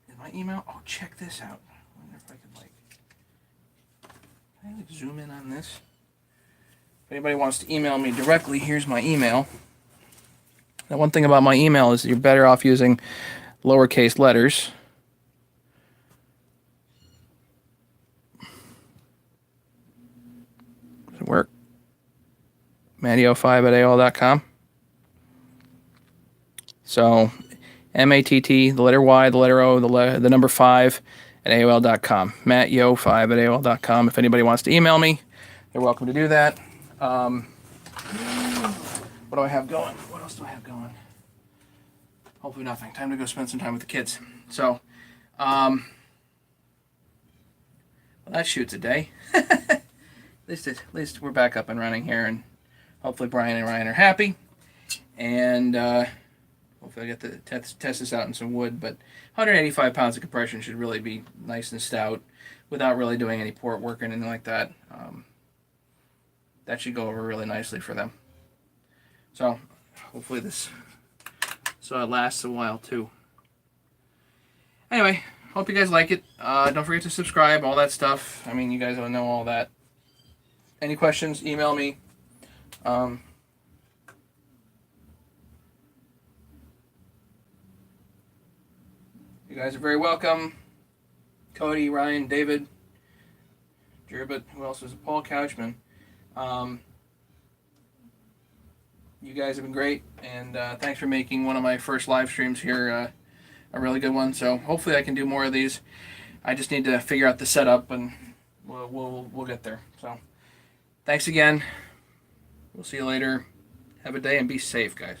is my email? Oh, check this out. I wonder if I could like Can I zoom in on this? If anybody wants to email me directly, here's my email. Now, one thing about my email is you're better off using lowercase letters. Does it work? Mattio5@AOL.com. So, MATT, the letter Y, the letter O, the number 5 at AOL.com. MattYo5@AOL.com. If anybody wants to email me, they're welcome to do that. What do I have going? What else do I have going? Hopefully nothing. Time to go spend some time with the kids. So, well, that shoots a day. at least we're back up and running here, and hopefully Brian and Ryan are happy. And hopefully I get to test this out in some wood. But 185 pounds of compression should really be nice and stout without really doing any port work or anything like that. That should go over really nicely for them. So hopefully this it lasts a while too. Anyway, hope you guys like it. Don't forget to subscribe, all that stuff. I mean, you guys don't know all that. Any questions, email me. You guys are very welcome. Cody, Ryan, David, Gerbit, who else is it? Paul Couchman. You guys have been great, and thanks for making one of my first live streams here a really good one. So hopefully I can do more of these. I just need to figure out the setup, and we'll get there. So thanks again. We'll see you later. Have a day and be safe, guys.